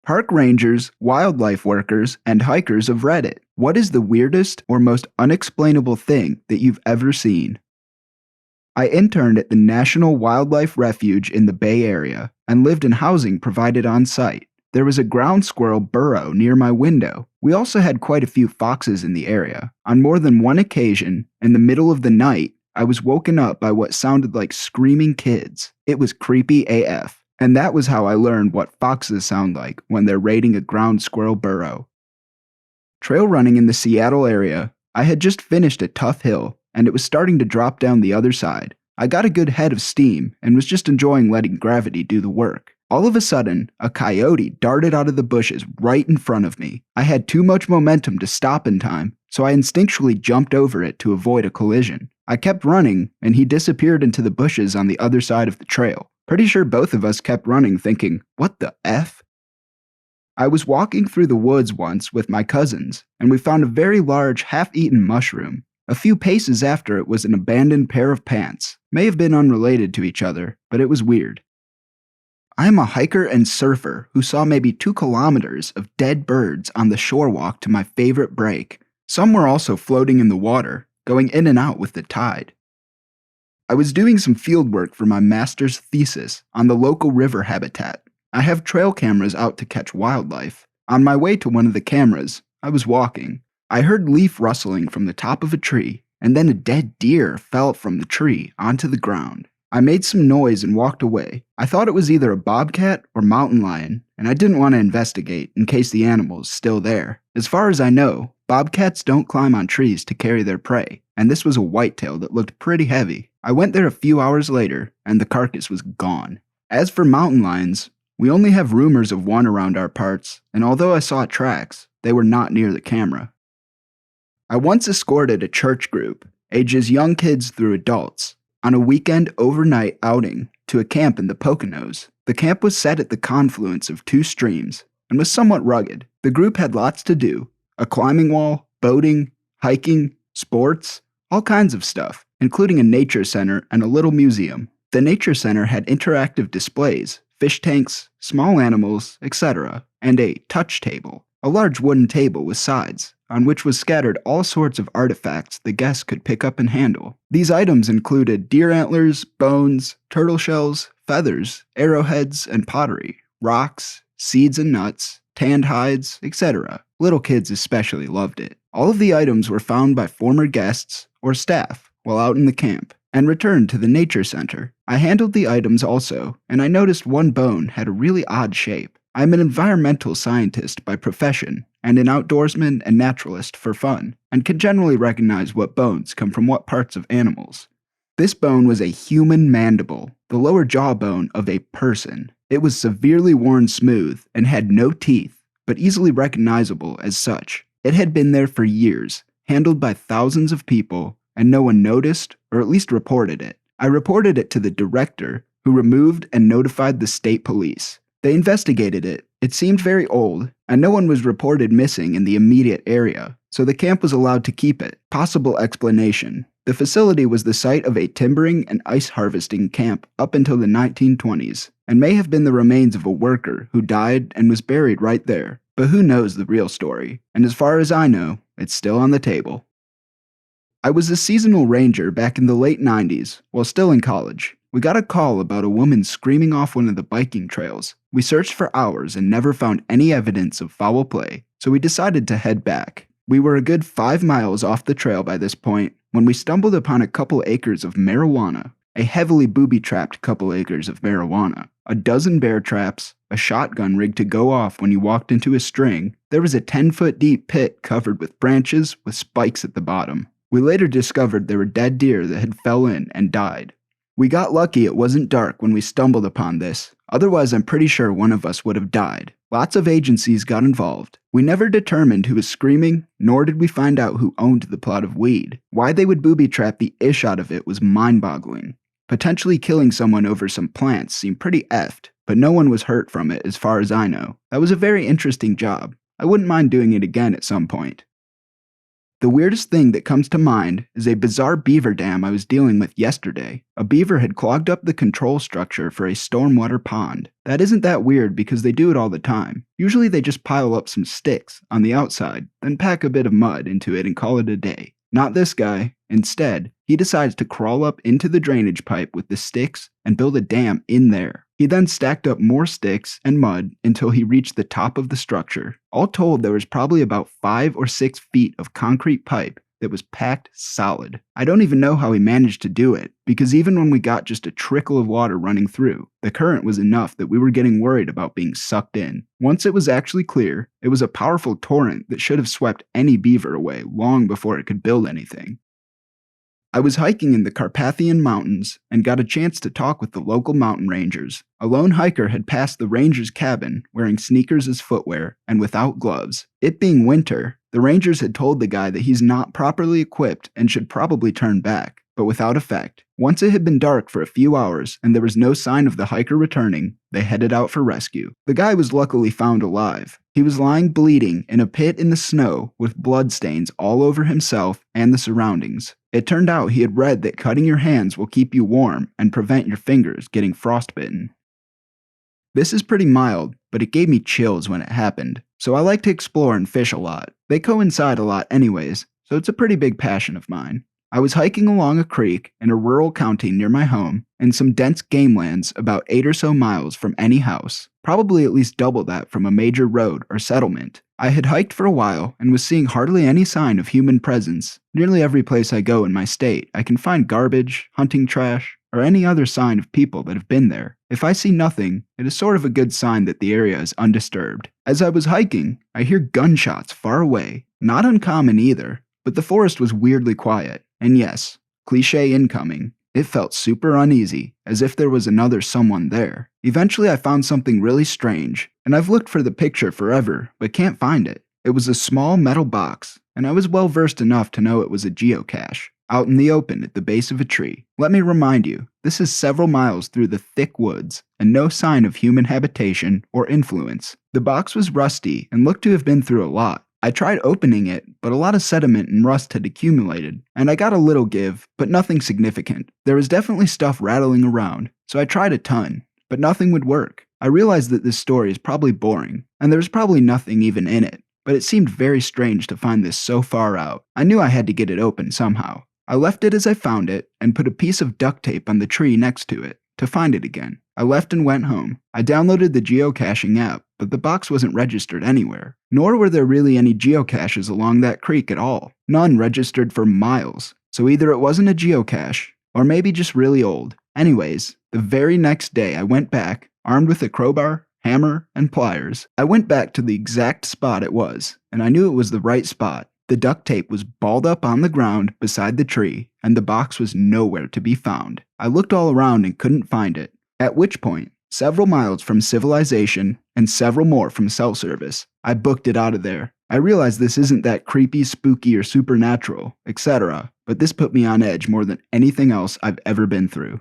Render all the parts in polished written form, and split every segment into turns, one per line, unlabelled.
Park rangers, wildlife workers, and hikers have Reddit. What is the weirdest or most unexplainable thing that you've ever seen? I interned at the National Wildlife Refuge in the Bay Area and lived in housing provided on site. There was a ground squirrel burrow near my window. We also had quite a few foxes in the area. On more than one occasion, in the middle of the night, I was woken up by what sounded like screaming kids. It was creepy AF. And that was how I learned what foxes sound like when they're raiding a ground squirrel burrow. Trail running in the Seattle area, I had just finished a tough hill, and it was starting to drop down the other side. I got a good head of steam and was just enjoying letting gravity do the work. All of a sudden, a coyote darted out of the bushes right in front of me. I had too much momentum to stop in time, so I instinctually jumped over it to avoid a collision. I kept running, and he disappeared into the bushes on the other side of the trail. Pretty sure both of us kept running thinking, what the F? I was walking through the woods once with my cousins, and we found a very large half-eaten mushroom. A few paces after it was an abandoned pair of pants. May have been unrelated to each other, but it was weird. I am a hiker and surfer who saw maybe 2 kilometers of dead birds on the shore walk to my favorite break. Some were also floating in the water, going in and out with the tide. I was doing some field work for my master's thesis on the local river habitat. I have trail cameras out to catch wildlife. On my way to one of the cameras, I was walking. I heard leaf rustling from the top of a tree, and then a dead deer fell from the tree onto the ground. I made some noise and walked away. I thought it was either a bobcat or mountain lion, and I didn't want to investigate in case the animal was still there. As far as I know, bobcats don't climb on trees to carry their prey, and this was a whitetail that looked pretty heavy. I went there a few hours later, and the carcass was gone. As for mountain lions, we only have rumors of one around our parts, and although I saw tracks, they were not near the camera. I once escorted a church group, ages young kids through adults, on a weekend overnight outing to a camp in the Poconos. The camp was set at the confluence of 2 streams and was somewhat rugged. The group had lots to do: a climbing wall, boating, hiking, sports, all kinds of stuff, including a nature center and a little museum. The nature center had interactive displays, fish tanks, small animals, etc., and a touch table, a large wooden table with sides, on which was scattered all sorts of artifacts the guests could pick up and handle. These items included deer antlers, bones, turtle shells, feathers, arrowheads, and pottery, rocks, seeds and nuts, tanned hides, etc. Little kids especially loved it. All of the items were found by former guests or staff while out in the camp and returned to the nature center. I handled the items also, and I noticed one bone had a really odd shape. I'm an environmental scientist by profession, and an outdoorsman and naturalist for fun, and can generally recognize what bones come from what parts of animals. This bone was a human mandible, the lower jawbone of a person. It was severely worn smooth and had no teeth, but easily recognizable as such. It had been there for years, handled by thousands of people, and no one noticed, or at least reported it. I reported it to the director, who removed and notified the state police. They investigated it. It seemed very old, and no one was reported missing in the immediate area, so the camp was allowed to keep it. Possible explanation: the facility was the site of a timbering and ice harvesting camp up until the 1920s, and may have been the remains of a worker who died and was buried right there. But who knows the real story? And as far as I know, it's still on the table. I was a seasonal ranger back in the late 90s, while still in college. We got a call about a woman screaming off one of the biking trails. We searched for hours and never found any evidence of foul play, so we decided to head back. We were a good 5 miles off the trail by this point when we stumbled upon a couple acres of marijuana, a heavily booby-trapped couple acres of marijuana, a dozen bear traps, a shotgun rigged to go off when you walked into a string. There was a 10-foot deep pit covered with branches with spikes at the bottom. We later discovered there were dead deer that had fell in and died. We got lucky it wasn't dark when we stumbled upon this, otherwise I'm pretty sure one of us would have died. Lots of agencies got involved. We never determined who was screaming, nor did we find out who owned the plot of weed. Why they would booby-trap the ish out of it was mind-boggling. Potentially killing someone over some plants seemed pretty effed, but no one was hurt from it as far as I know. That was a very interesting job. I wouldn't mind doing it again at some point. The weirdest thing that comes to mind is a bizarre beaver dam I was dealing with yesterday. A beaver had clogged up the control structure for a stormwater pond. That isn't that weird because they do it all the time. Usually they just pile up some sticks on the outside, then pack a bit of mud into it and call it a day. Not this guy. Instead, he decides to crawl up into the drainage pipe with the sticks and build a dam in there. He then stacked up more sticks and mud until he reached the top of the structure. All told, there was probably about 5 or 6 feet of concrete pipe that was packed solid. I don't even know how he managed to do it, because even when we got just a trickle of water running through, the current was enough that we were getting worried about being sucked in. Once it was actually clear, it was a powerful torrent that should have swept any beaver away long before it could build anything. I was hiking in the Carpathian Mountains and got a chance to talk with the local mountain rangers. A lone hiker had passed the ranger's cabin wearing sneakers as footwear and without gloves. It being winter, the rangers had told the guy that he's not properly equipped and should probably turn back, but without effect. Once it had been dark for a few hours and there was no sign of the hiker returning, they headed out for rescue. The guy was luckily found alive. He was lying bleeding in a pit in the snow with bloodstains all over himself and the surroundings. It turned out he had read that cutting your hands will keep you warm and prevent your fingers getting frostbitten. This is pretty mild, but it gave me chills when it happened, so I like to explore and fish a lot. They coincide a lot anyways, so it's a pretty big passion of mine. I was hiking along a creek in a rural county near my home, in some dense game lands about 8 or so miles from any house, probably at least double that from a major road or settlement. I had hiked for a while and was seeing hardly any sign of human presence. Nearly every place I go in my state, I can find garbage, hunting trash, or any other sign of people that have been there. If I see nothing, it is sort of a good sign that the area is undisturbed. As I was hiking, I hear gunshots far away. Not uncommon either, but the forest was weirdly quiet. And yes, cliché incoming. It felt super uneasy, as if there was another someone there. Eventually I found something really strange, and I've looked for the picture forever, but can't find it. It was a small metal box, and I was well versed enough to know it was a geocache, out in the open at the base of a tree. Let me remind you, this is several miles through the thick woods, and no sign of human habitation or influence. The box was rusty and looked to have been through a lot. I tried opening it, but a lot of sediment and rust had accumulated, and I got a little give, but nothing significant. There was definitely stuff rattling around, so I tried a ton, but nothing would work. I realized that this story is probably boring, and there was probably nothing even in it, but it seemed very strange to find this so far out. I knew I had to get it open somehow. I left it as I found it, and put a piece of duct tape on the tree next to it, to find it again. I left and went home. I downloaded the geocaching app, but the box wasn't registered anywhere. Nor were there really any geocaches along that creek at all. None registered for miles. So either it wasn't a geocache, or maybe just really old. Anyways, the very next day I went back, armed with a crowbar, hammer, and pliers. I went back to the exact spot it was, and I knew it was the right spot. The duct tape was balled up on the ground beside the tree, and the box was nowhere to be found. I looked all around and couldn't find it. At which point, several miles from civilization and several more from cell service, I booked it out of there. I realized this isn't that creepy, spooky, or supernatural, etc., but this put me on edge more than anything else I've ever been through.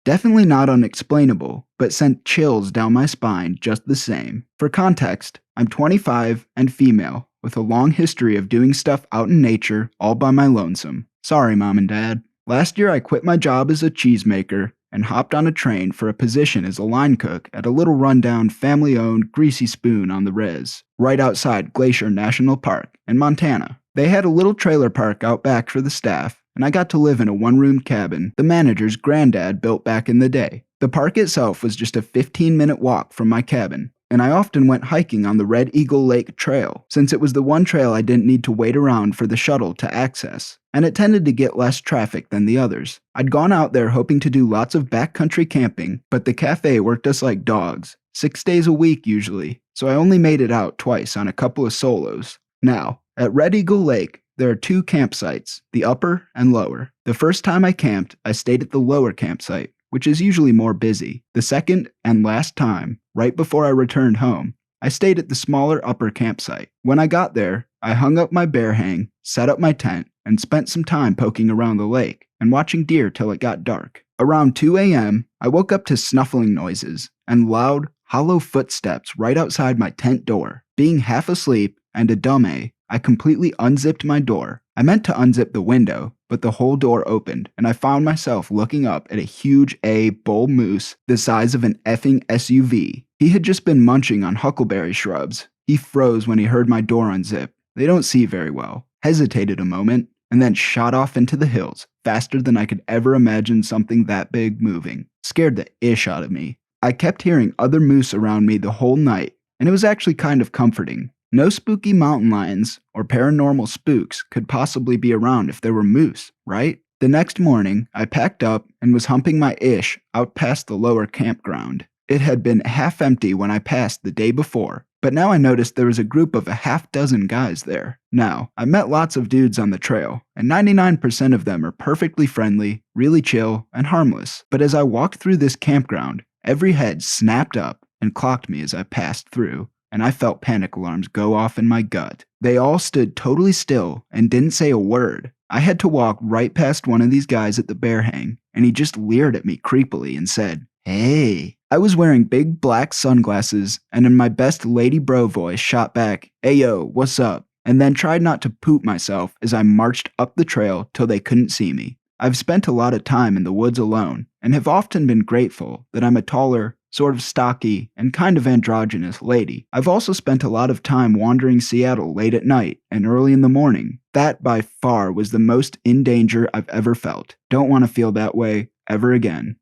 Definitely not unexplainable, but sent chills down my spine just the same. For context, I'm 25 and female, with a long history of doing stuff out in nature all by my lonesome. Sorry, Mom and Dad. Last year I quit my job as a cheesemaker and hopped on a train for a position as a line cook at a little rundown family-owned greasy spoon on the res, right outside Glacier National Park in Montana. They had a little trailer park out back for the staff, and I got to live in a one-room cabin the manager's granddad built back in the day. The park itself was just a 15-minute walk from my cabin, and I often went hiking on the Red Eagle Lake Trail, since it was the one trail I didn't need to wait around for the shuttle to access, and it tended to get less traffic than the others. I'd gone out there hoping to do lots of backcountry camping, but the cafe worked us like dogs, 6 days a week usually, so I only made it out twice on a couple of solos. Now, at Red Eagle Lake, there are 2 campsites, the upper and lower. The first time I camped, I stayed at the lower campsite, which is usually more busy. The second and last time, right before I returned home, I stayed at the smaller upper campsite. When I got there, I hung up my bear hang, set up my tent, and spent some time poking around the lake and watching deer till it got dark. Around 2 a.m., I woke up to snuffling noises and loud, hollow footsteps right outside my tent door. Being half asleep and a dumb I completely unzipped my door. I meant to unzip the window, but the whole door opened, and I found myself looking up at a huge bull moose the size of an effing SUV. He had just been munching on huckleberry shrubs. He froze when he heard my door unzip. They don't see very well. Hesitated a moment, and then shot off into the hills, faster than I could ever imagine something that big moving. Scared the ish out of me. I kept hearing other moose around me the whole night, and it was actually kind of comforting. No spooky mountain lions or paranormal spooks could possibly be around if there were moose, right? The next morning, I packed up and was humping my ish out past the lower campground. It had been half empty when I passed the day before, but now I noticed there was a group of a half dozen guys there. Now, I met lots of dudes on the trail, and 99% of them are perfectly friendly, really chill, and harmless. But as I walked through this campground, every head snapped up and clocked me as I passed through, and I felt panic alarms go off in my gut. They all stood totally still and didn't say a word. I had to walk right past one of these guys at the bear hang, and he just leered at me creepily and said, "Hey." I was wearing big black sunglasses, and in my best lady bro voice shot back, "Ayo, what's up?" and then tried not to poop myself as I marched up the trail till they couldn't see me. I've spent a lot of time in the woods alone, and have often been grateful that I'm a taller, sort of stocky, and kind of androgynous lady. I've also spent a lot of time wandering Seattle late at night and early in the morning. That by far was the most in danger I've ever felt. Don't want to feel that way ever again.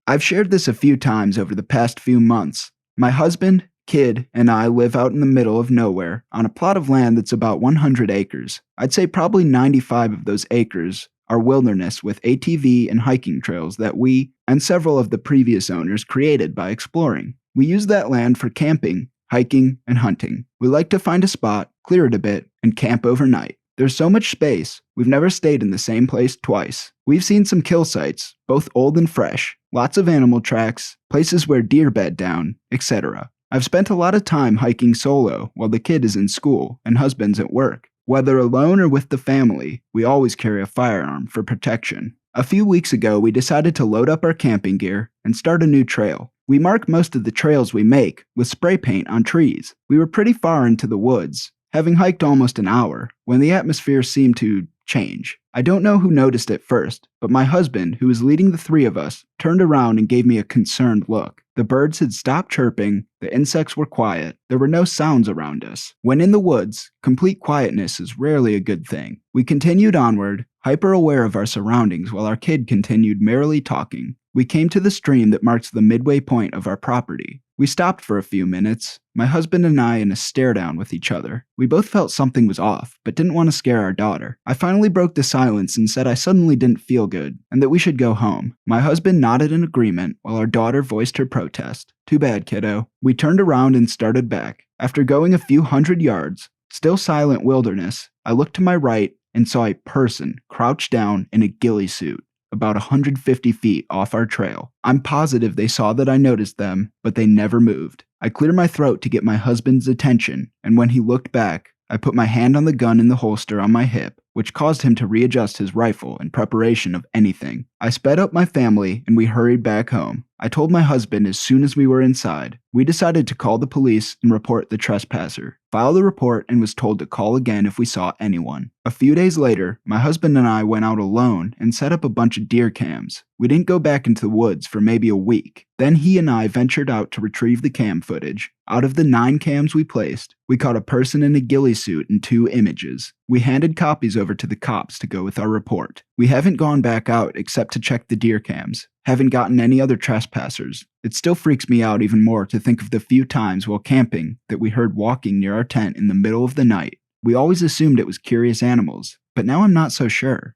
I've shared this a few times over the past few months. My husband, kid, and I live out in the middle of nowhere on a plot of land that's about 100 acres. I'd say probably 95 of those acres are wilderness with ATV and hiking trails that we and several of the previous owners created by exploring. We use that land for camping, hiking, and hunting. We like to find a spot, clear it a bit, and camp overnight. There's so much space, we've never stayed in the same place twice. We've seen some kill sites, both old and fresh, lots of animal tracks, places where deer bed down, etc. I've spent a lot of time hiking solo while the kid is in school and husband's at work. Whether alone or with the family, we always carry a firearm for protection. A few weeks ago, we decided to load up our camping gear and start a new trail. We mark most of the trails we make with spray paint on trees. We were pretty far into the woods, having hiked almost an hour, when the atmosphere seemed to change. I don't know who noticed it first, but my husband, who was leading the three of us, turned around and gave me a concerned look. The birds had stopped chirping, the insects were quiet, there were no sounds around us. When in the woods, complete quietness is rarely a good thing. We continued onward, hyper aware of our surroundings while our kid continued merrily talking. We came to the stream that marks the midway point of our property. We stopped for a few minutes, my husband and I in a stare down with each other. We both felt something was off, but didn't want to scare our daughter. I finally broke the silence and said I suddenly didn't feel good, and that we should go home. My husband nodded in agreement, while our daughter voiced her protest. "Too bad, kiddo." We turned around and started back. After going a few hundred yards, still silent wilderness, I looked to my right and saw a person crouched down in a ghillie suit, about 150 feet off our trail. I'm positive they saw that I noticed them, but they never moved. I cleared my throat to get my husband's attention, and when he looked back, I put my hand on the gun in the holster on my hip, which caused him to readjust his rifle in preparation of anything. I sped up my family and we hurried back home. I told my husband as soon as we were inside. We decided to call the police and report the trespasser. Filed the report and was told to call again if we saw anyone. A few days later, my husband and I went out alone and set up a bunch of deer cams. We didn't go back into the woods for maybe a week. Then he and I ventured out to retrieve the cam footage. Out of the 9 cams we placed, we caught a person in a ghillie suit and 2 images. We handed copies over to the cops to go with our report. We haven't gone back out except to check the deer cams. Haven't gotten any other trespassers. It still freaks me out even more to think of the few times while camping that we heard walking near our tent in the middle of the night. We always assumed it was curious animals, but now I'm not so sure.